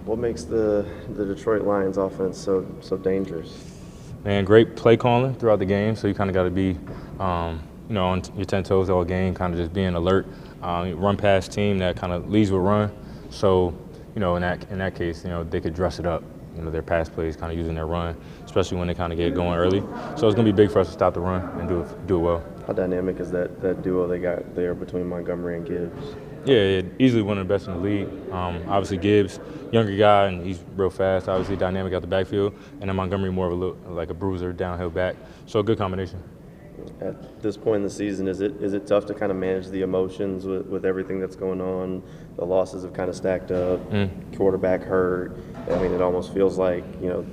What makes the Detroit Lions offense so dangerous? Man, great play calling throughout the game, so you kind of got to be, on your 10 toes all game, kind of just being alert. Run pass team that kind of leads with run, so in that case, they could dress it up. Their pass plays, kind of using their run, especially when they kind of get going early. So it's going to be big for us to stop the run and do it well. How dynamic is that duo they got there between Montgomery and Gibbs? Yeah, easily one of the best in the league. Obviously Gibbs, younger guy, and he's real fast. Obviously dynamic out the backfield, and then Montgomery more of like a bruiser, downhill back. So a good combination. At this point in the season, is it tough to kind of manage the emotions with everything that's going on? The losses have kind of stacked up. Quarterback hurt. I mean, it almost feels like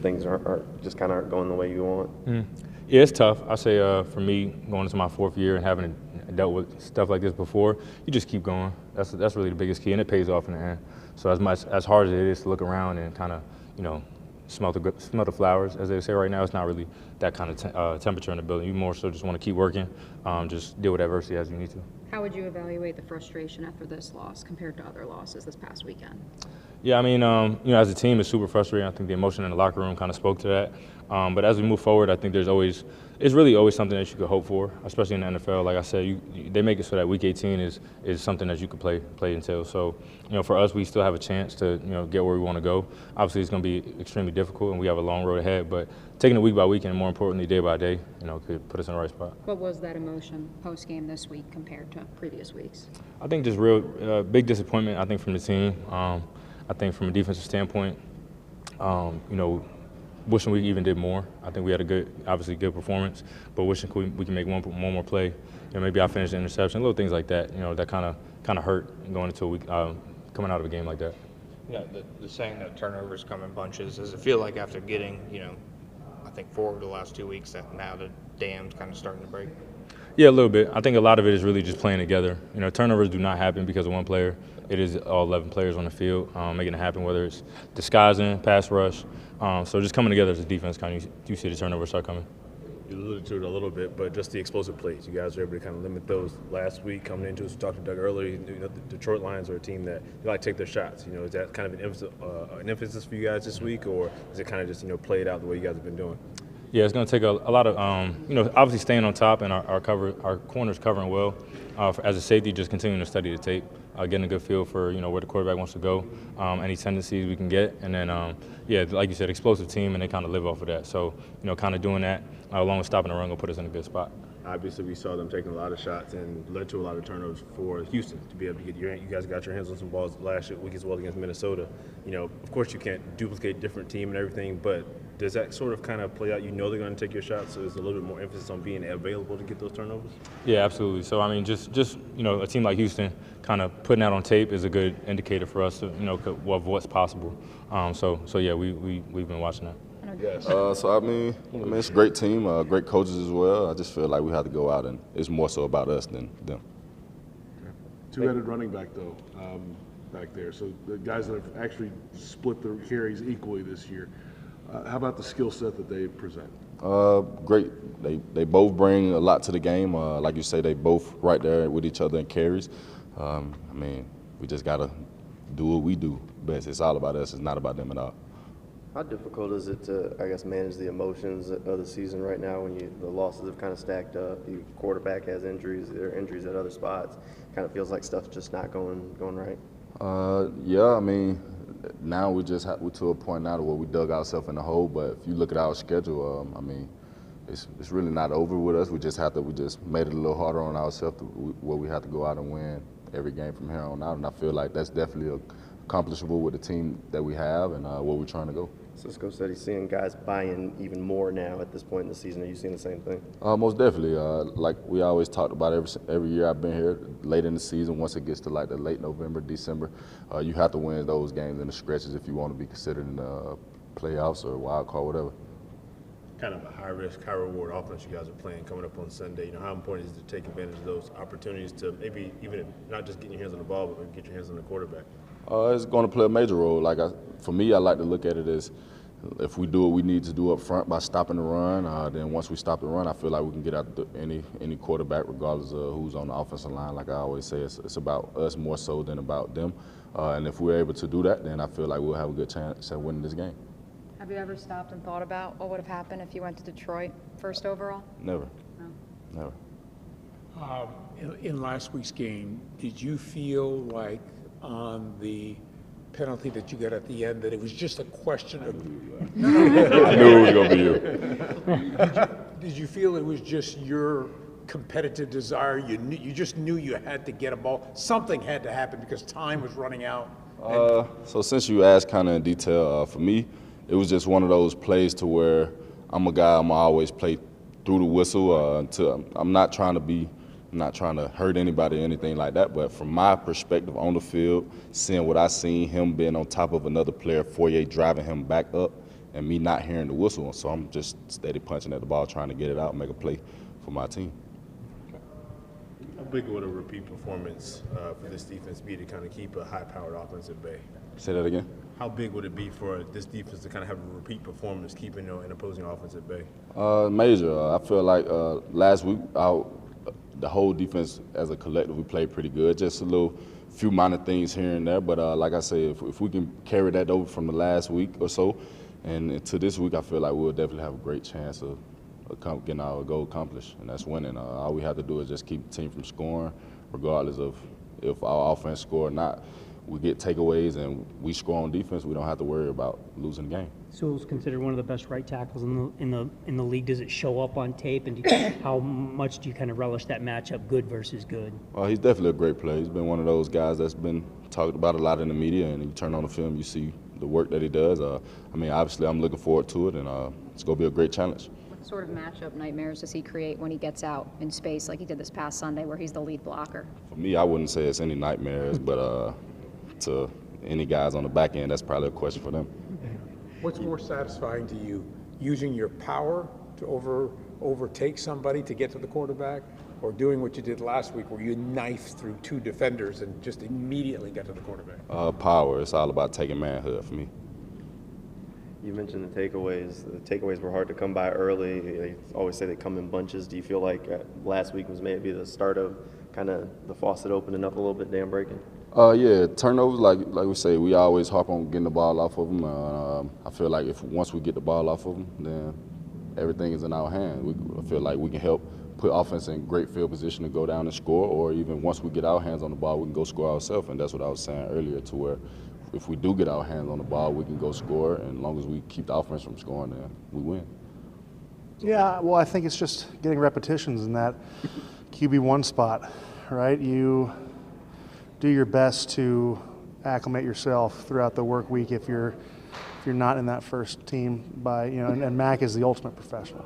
things aren't going the way you want. Yeah, it's tough. I say for me, going into my fourth year and having dealt with stuff like this before, you just keep going. That's really the biggest key, and it pays off in the end. So as hard as it is to look around and kind of smell the flowers, as they say right now, it's not really that kind of temperature in the building. You more so just want to keep working, just deal with adversity as you need to. How would you evaluate the frustration after this loss compared to other losses this past weekend? Yeah, I mean, as a team, it's super frustrating. I think the emotion in the locker room kind of spoke to that. But as we move forward, I think it's really always something that you could hope for, especially in the NFL. Like I said, they make it so that Week 18 is something that you could play until. So, for us, we still have a chance to get where we want to go. Obviously, it's going to be extremely difficult, and we have a long road ahead. But taking it week by week, and more importantly, day by day, could put us in the right spot. What was that emotion post game this week compared to previous weeks? I think just real big disappointment. I think from the team. I think from a defensive standpoint, wishing we even did more. I think we had obviously good performance, but wishing we can make one more play. Maybe I finished the interception, little things like that. That kind of hurt going into a week, coming out of a game like that. Yeah, the saying that turnovers come in bunches. Does it feel like after getting, I think 4 of the last 2 weeks that now the dam's kind of starting to break? Yeah, a little bit. I think a lot of it is really just playing together. Turnovers do not happen because of one player. It is all 11 players on the field making it happen, whether it's disguising, pass rush. So just coming together as a defense, kind of you see the turnovers start coming. You alluded to it a little bit, but just the explosive plays. You guys were able to kind of limit those last week coming into it. We talked to Doug earlier. The Detroit Lions are a team that they like to take their shots. Is that kind of an emphasis for you guys this week, or is it kind of just play it out the way you guys have been doing? Yeah, it's going to take a lot of, obviously staying on top and our corners covering well. As a safety, just continuing to study the tape, getting a good feel for, where the quarterback wants to go, any tendencies we can get. And then, like you said, explosive team, and they kind of live off of that. So, kind of doing that along with stopping the run will put us in a good spot. Obviously, we saw them taking a lot of shots and led to a lot of turnovers for Houston to be able to get you guys got your hands on some balls last week as well against Minnesota. Of course, you can't duplicate different team and everything, but does that sort of kind of play out? They're going to take your shots, so there's a little bit more emphasis on being available to get those turnovers? Yeah, absolutely. So, I mean, just a team like Houston kind of putting that on tape is a good indicator for us to, of what's possible. So yeah, we've been watching that. Yes. I mean, it's a great team, great coaches as well. I just feel like we have to go out, and it's more so about us than them. Two-headed running back, though, back there. So the guys that have actually split the carries equally this year. How about the skill set that they present? Great. They both bring a lot to the game. Like you say, they both right there with each other in carries. I mean, we just got to do what we do best. It's all about us. It's not about them at all. How difficult is it to, manage the emotions of the season right now when the losses have kind of stacked up? Your quarterback has injuries, there are injuries at other spots. Kind of feels like stuff's just not going right. Yeah, I mean, now we're to a point now where we dug ourselves in the hole. But if you look at our schedule, I mean, it's really not over with us. We just made it a little harder on ourselves where we have to go out and win every game from here on out. And I feel like that's definitely accomplishable with the team that we have and where we're trying to go. Cisco said he's seeing guys buying even more now at this point in the season. Are you seeing the same thing? Most definitely. Like we always talked about every year I've been here, late in the season, once it gets to like the late November, December, you have to win those games in the stretches if you want to be considered in the playoffs or wild card, whatever. Kind of a high-risk, high-reward offense you guys are playing coming up on Sunday. How important is it to take advantage of those opportunities to maybe even if not just getting your hands on the ball, but maybe get your hands on the quarterback? It's going to play a major role. For me, I like to look at it as if we do what we need to do up front by stopping the run, then once we stop the run, I feel like we can get out any quarterback regardless of who's on the offensive line. Like I always say, it's about us more so than about them. And if we're able to do that, then I feel like we'll have a good chance at winning this game. Have you ever stopped and thought about what would have happened if you went to Detroit first overall? Never. No. Never. In last week's game, did you feel like on the penalty that you got at the end that it was just a question of I knew it was going to be you. did you feel it was just your competitive desire? You just knew you had to get a ball. Something had to happen because time was running out. So since you asked kind of in detail, for me, it was just one of those plays to where I'm a guy, I'm always play through the whistle. I'm not trying to hurt anybody or anything like that, but from my perspective on the field, seeing what I seen, him being on top of another player, Fourier driving him back up, and me not hearing the whistle, so I'm just steady punching at the ball, trying to get it out and make a play for my team. How big would a repeat performance for this defense be to kind of keep a high-powered offense at bay? Say that again? How big would it be for this defense to kind of have a repeat performance keeping an opposing offense at bay? Major. I feel like last week, the whole defense as a collective, we played pretty good. Just a few minor things here and there. But like I said, if we can carry that over from the last week or so and to this week, I feel like we'll definitely have a great chance of getting our goal accomplished, and that's winning. All we have to do is just keep the team from scoring, regardless of if our offense score or not. We get takeaways and we score on defense. We don't have to worry about losing the game. Sewell's considered one of the best right tackles in the league. Does it show up on tape, and how much do you kind of relish that matchup, good versus good? Well, he's definitely a great player. He's been one of those guys that's been talked about a lot in the media, and you turn on the film, you see the work that he does. Obviously, I'm looking forward to it, and it's going to be a great challenge. What sort of matchup nightmares does he create when he gets out in space like he did this past Sunday where he's the lead blocker? For me, I wouldn't say it's any nightmares, but to any guys on the back end, that's probably a question for them. What's more satisfying to you, using your power to overtake somebody to get to the quarterback, or doing what you did last week where you knifed through two defenders and just immediately got to the quarterback? Power. It's all about taking manhood for me. You mentioned the takeaways. The takeaways were hard to come by early. They always say they come in bunches. Do you feel like last week was maybe the start of kind of the faucet opening up a little bit, dam breaking? Yeah, turnovers, like we say, we always harp on getting the ball off of them. I feel like once we get the ball off of them, then everything is in our hands. I feel like we can help put offense in great field position to go down and score, or even once we get our hands on the ball, we can go score ourselves. And that's what I was saying earlier, to where if we do get our hands on the ball, we can go score, and as long as we keep the offense from scoring, then we win. Yeah, well, I think it's just getting repetitions in that QB1 spot, right? You do your best to acclimate yourself throughout the work week if you're not in that first team and Mac is the ultimate professional.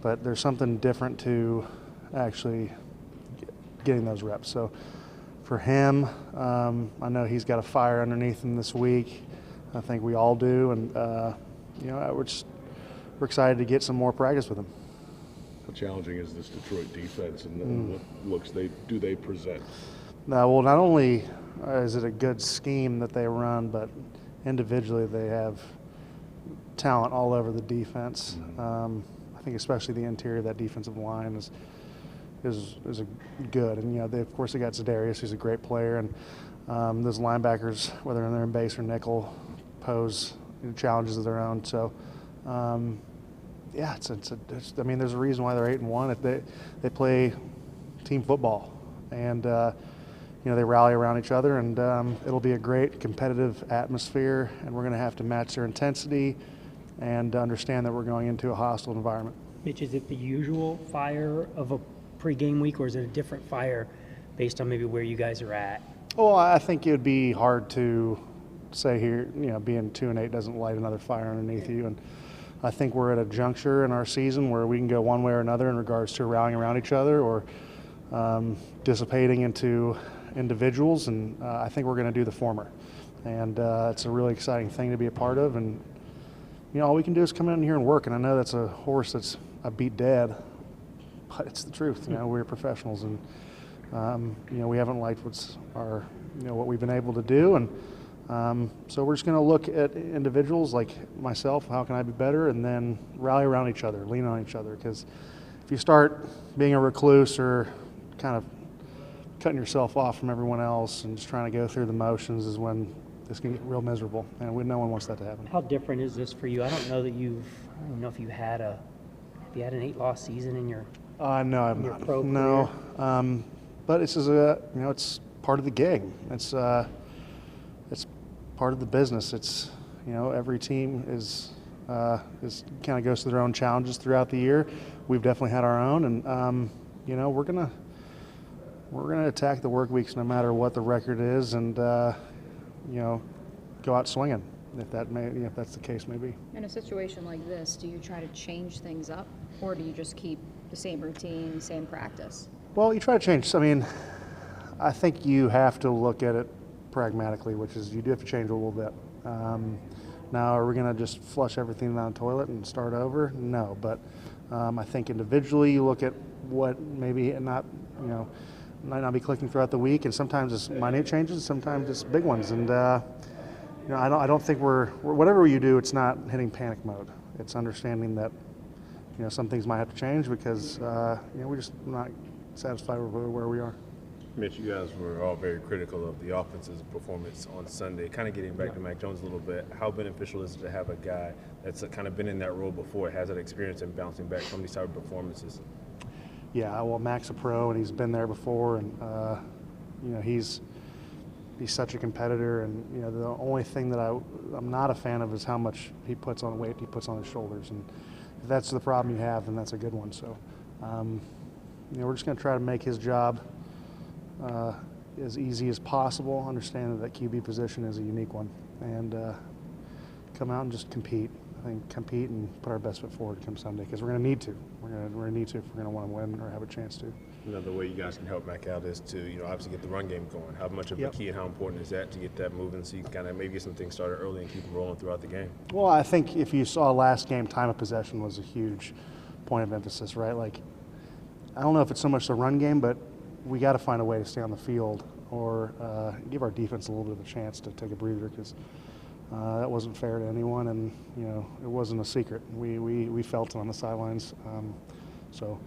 But there's something different to actually getting those reps. So for him, I know he's got a fire underneath him this week. I think we all do, and we're excited to get some more practice with him. How challenging is this Detroit defense, and what looks do they present? Well, not only is it a good scheme that they run, but individually they have talent all over the defense. I think especially the interior of that defensive line is good. And of course they got Za'Darius, who's a great player, and those linebackers, whether they're in base or nickel, pose challenges of their own. So there's a reason why they're 8-1. They play team football, and they rally around each other, and it'll be a great competitive atmosphere, and we're going to have to match their intensity and understand that we're going into a hostile environment. Mitch, is it the usual fire of a pregame week, or is it a different fire based on maybe where you guys are at? Well, I think it would be hard to say here, being 2-8 doesn't light another fire underneath you, and I think we're at a juncture in our season where we can go one way or another in regards to rallying around each other or dissipating into individuals, and I think we're going to do the former, and it's a really exciting thing to be a part of. And all we can do is come in here and work, and I know that's a horse that's I beat dead, but it's the truth. We're professionals, and we haven't liked what we've been able to do, and so we're just going to look at individuals like myself. How can I be better? And then rally around each other, lean on each other, because if you start being a recluse or kind of cutting yourself off from everyone else and just trying to go through the motions is when this can get real miserable, and no one wants that to happen. How different is this for you? I don't know if you had an 8-loss season in your No, I'm your not. pro No, but this is it's part of the gig. It's part of the business. It's every team is kind of goes through their own challenges throughout the year. We've definitely had our own, and we're gonna attack the work weeks no matter what the record is, and go out swinging if that's the case, maybe. In a situation like this, do you try to change things up, or do you just keep the same routine, same practice? Well, you try to change. I mean, I think you have to look at it pragmatically, which is you do have to change a little bit. Now, are we going to just flush everything down the toilet and start over? No, but I think individually you look at what maybe might not be clicking throughout the week, and sometimes it's minute changes, sometimes it's big ones. And I don't think whatever you do, it's not hitting panic mode. It's understanding that some things might have to change because we're just not satisfied with where we are. Mitch, you guys were all very critical of the offense's performance on Sunday. Kind of getting back to Mac Jones a little bit, how beneficial is it to have a guy that's kind of been in that role before, has that experience in bouncing back from these type of performances? Yeah, well, Mac's a pro, and he's been there before, and he's such a competitor, and the only thing that I'm not a fan of is how much he puts on weight he puts on his shoulders, and if that's the problem you have, then that's a good one. So, we're just going to try to make his job as easy as possible, understanding that QB position is a unique one, and come out and just compete. I think compete and put our best foot forward come Sunday, because we're going to need to. We're going to need to if we're going to want to win or have a chance to. Another way you guys can help Mac out is to, obviously get the run game going. How much of a key and how important is that to get that moving so you can kind of maybe get some things started early and keep them rolling throughout the game? Well, I think if you saw last game, time of possession was a huge point of emphasis, right? Like, I don't know if it's so much the run game, but we got to find a way to stay on the field or give our defense a little bit of a chance to take a breather, because that wasn't fair to anyone, and it wasn't a secret. We felt it on the sidelines. So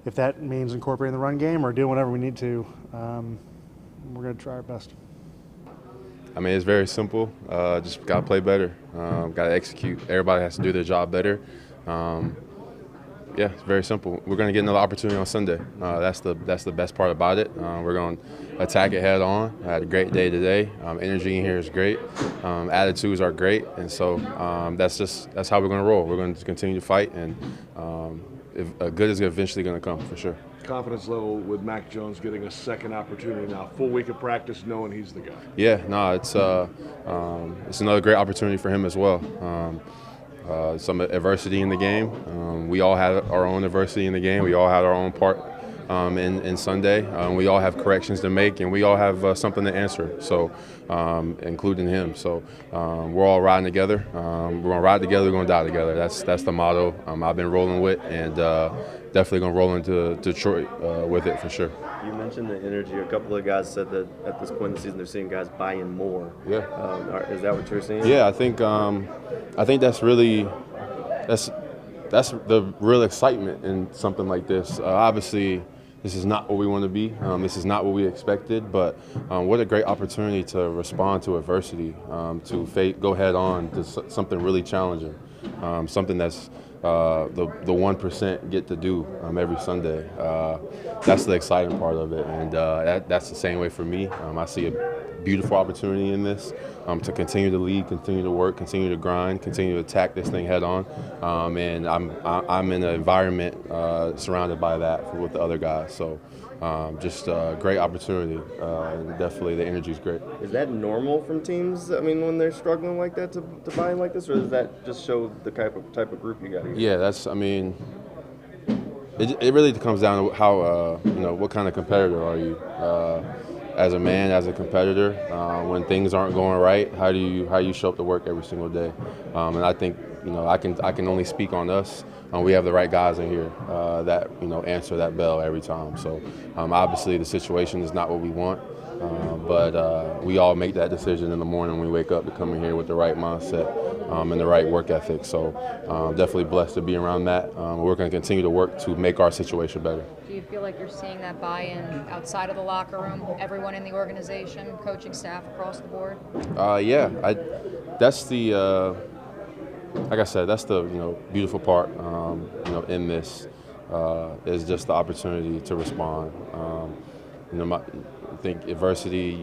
if that means incorporating the run game or doing whatever we need to, we're going to try our best. I mean, it's very simple. Just got to play better. Got to execute. Everybody has to do their job better. Yeah, it's very simple. We're going to get another opportunity on Sunday. That's the best part about it. We're going to attack it head on. I had a great day today. Energy in here is great. Attitudes are great, and so that's how we're going to roll. We're going to continue to fight, and good is eventually going to come for sure. Confidence level with Mac Jones getting a second opportunity now, full week of practice, knowing he's the guy. Yeah, no, it's another great opportunity for him as well. Some adversity in the game. We all had our own adversity in the game. We all had our own part in Sunday. We all have corrections to make, and we all have something to answer, so including him. So we're all riding together. We're going to ride together. We're going to die together. That's the motto I've been rolling with, and definitely going to roll into Detroit with it for sure. You mentioned the energy. A couple of guys said that at this point in the season they're seeing guys buying more. Yeah. Is that what you're seeing? Yeah, I think that's really that's the real excitement in something like this. Obviously, this is not what we want to be. This is not what we expected, but what a great opportunity to respond to adversity, to go head on to something really challenging, something that's the 1% get to do every Sunday. That's the exciting part of it, and that's the same way for me. I see a beautiful opportunity in this to continue to lead, continue to work, continue to grind, continue to attack this thing head on, and I'm in an environment surrounded by that with the other guys. So just a great opportunity, and definitely the energy is great. Is that normal from teams? I mean, when they're struggling like that to buy in like this, or does that just show the type of group you got here? Yeah, it really comes down to how what kind of competitor are you? As a man, as a competitor, when things aren't going right, how do you show up to work every single day? And I think I can only speak on us. We have the right guys in here that answer that bell every time. So obviously the situation is not what we want, but we all make that decision in the morning when we wake up to come in here with the right mindset and the right work ethic. So definitely blessed to be around that. We're going to continue to work to make our situation better. Do you you feel like you're seeing that buy-in outside of the locker room, everyone in the organization, coaching staff across the board? Yeah, that's the like I said, that's the beautiful part in this is just the opportunity to respond. I think adversity,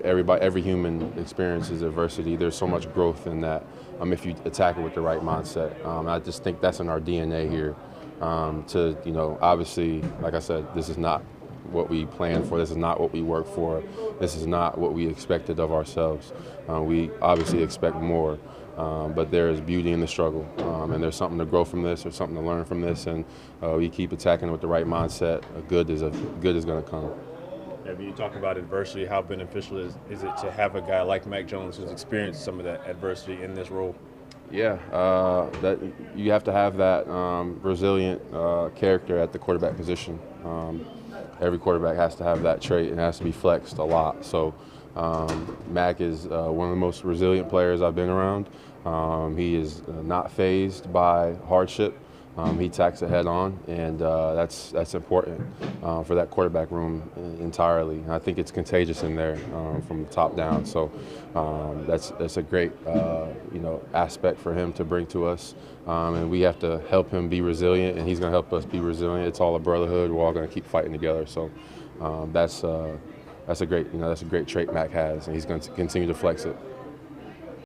every human experiences adversity. There's so much growth in that if you attack it with the right mindset. I just think that's in our DNA here. Obviously, like I said, this is not what we planned for. This is not what we worked for. This is not what we expected of ourselves. We obviously expect more, but there is beauty in the struggle, and there's something to grow from this. There's something to learn from this, and we keep attacking it with the right mindset. Good is going to come. When you talk about adversity, how beneficial is it to have a guy like Mac Jones who's experienced some of that adversity in this role? Yeah, that you have to have that resilient character at the quarterback position. Every quarterback has to have that trait and has to be flexed a lot. So Mac is one of the most resilient players I've been around. He is not fazed by hardship. He attacks it head on, and that's important for that quarterback room entirely. And I think it's contagious in there from the top down. So that's a great aspect for him to bring to us, and we have to help him be resilient, and he's going to help us be resilient. It's all a brotherhood. We're all going to keep fighting together. So that's a great trait Mac has, and he's going to continue to flex it.